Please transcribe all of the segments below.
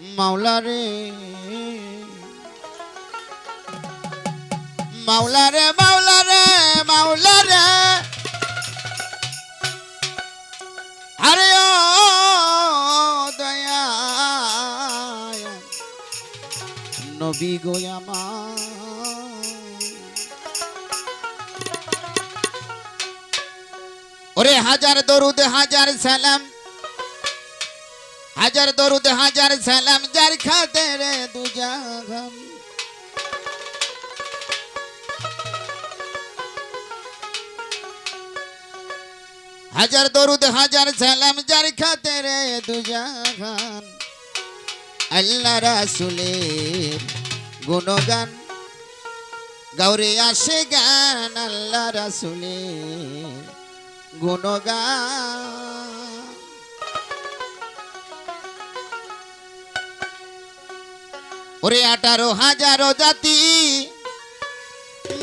মাওলা রে মাওলা রে মাওলা রে মাওলা রে আরে ও দয়া নবী গো আমার ওরে হাজার দরুদ হাজার সালাম হাজার দরুদ হাজার সালাম যার খাতির দু জাহান হাজার দরুদ হাজার সালাম যার খাতির দু জাহান আল্লাহ রাসূলের গুণগান গাওরে আসে গান আল্লাহ রাসূলের গুণগান ওরে 18,000 জাতি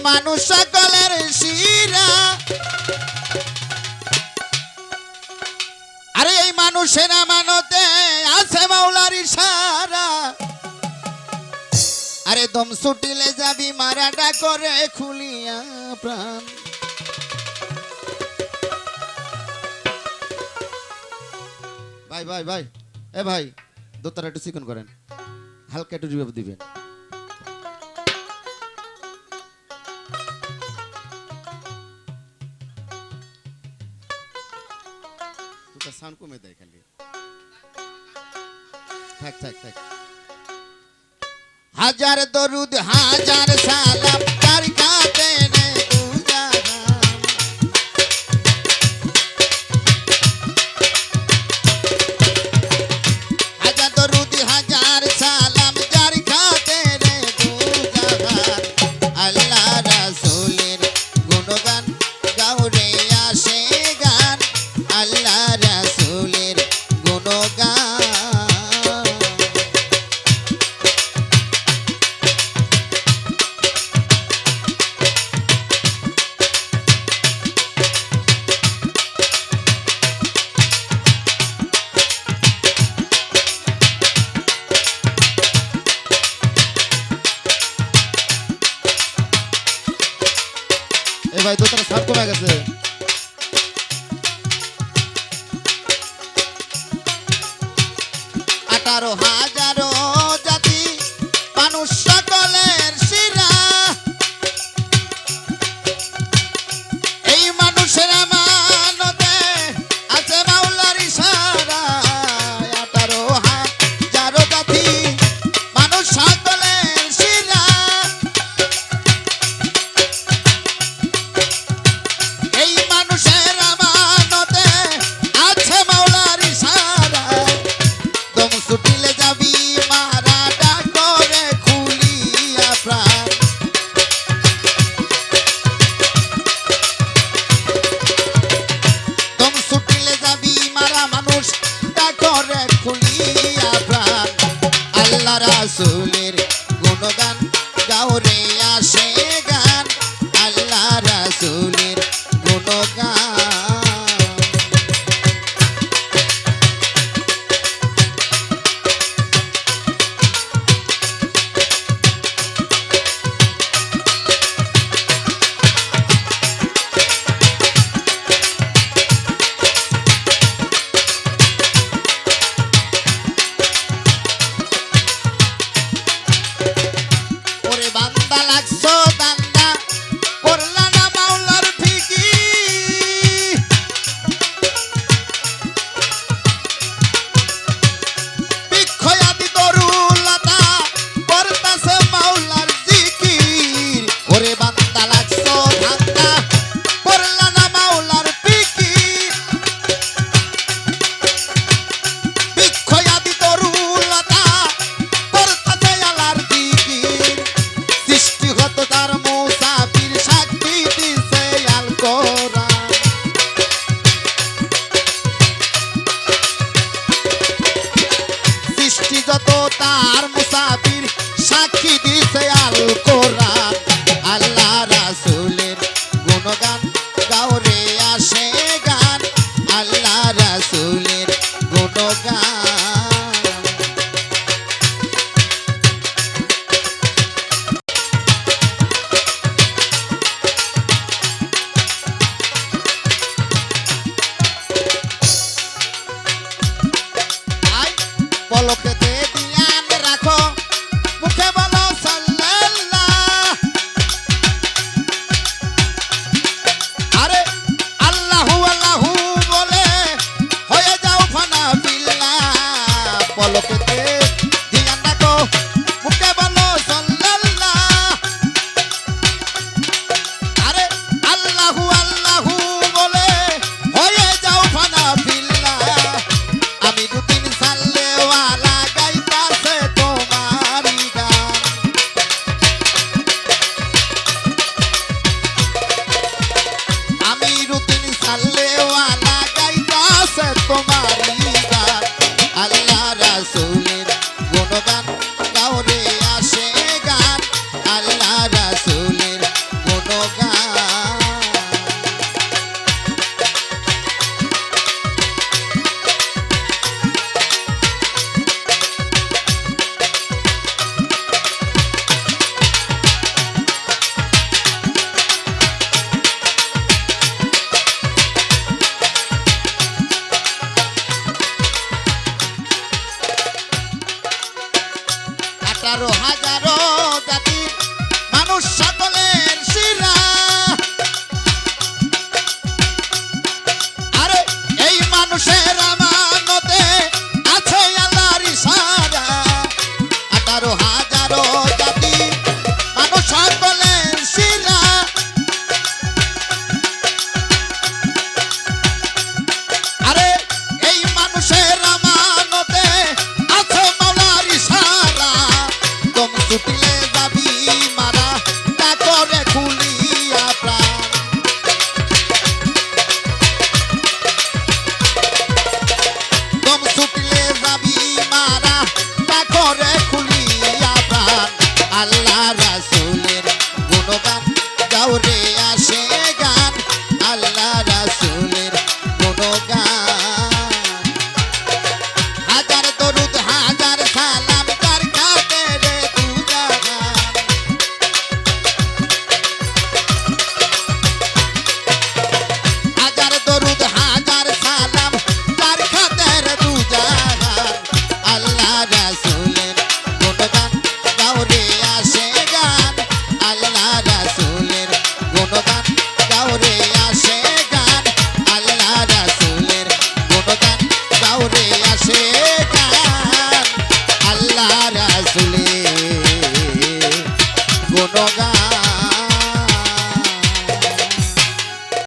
মানুষ সকলের শিরা আরে এই মানুষের আমানতে আছে মাওলার ইশারা আরে দম ছুটিলে যাবি মারাটা করে খুলিয়া প্রাণ ভাই ভাই ভাই এ ভাই দোতারা একটু চিকন করেন হালকা একটু রিভাইভ দিবেন দুটা সাউন্ড কমে দেয় খালি থাক থাক থাক হাজার দরুদ হাজার সালাম তার কাছে রে দু জাহান হাজার দরুদ হাজার সালাম যার কাছে রে দু জাহান আল্লাহ রাসূলের গুণগান গাওরে আসে গান আল্লাহ রাসূলের গুণগান এ ভাই দোতারা সাপ কমে গেছে 18,000 জাতি মানুষ সকলের শিরা এই মানুষের আমানতে আছে মাওলার ইশারা 18,000 জাতি মানুষ সকলের শিরা এই মানুষের আমানতে আছে মাওলার ইশারা দম ছুটিলে যাবি মারাটা করে খুলিয়া প্রাণ দম ছুটিলে যাবি মারা মানুষটা করে খুলিয়া প্রাণ আল্লাহ রাসূলের গুণগান গাওরে আসে গান আল্লাহ রাসূলের গুণগান ওরে বান্দা লাগছো পলকেতে ধ্যান রাখো মুখে বলো সাল্লাল্লাহ আরে আল্লাহু আল্লাহু বলে হয়ে যাও ফানা বিল্লাহ পলকেতে ধ্যান রাখো মুখে বলো সাল্লাল্লাহ আরে আল্লাহু আল্লাহু বলে হয়ে যাও ফানা বিল্লাহ আমি দুদিন সাল্লেওয়ালা গাইতাছে তোমারই গান আমি দুদিন সাল্লেওয়ালা গাইতাছে তোমারই গান আল্লাহ রাসূলের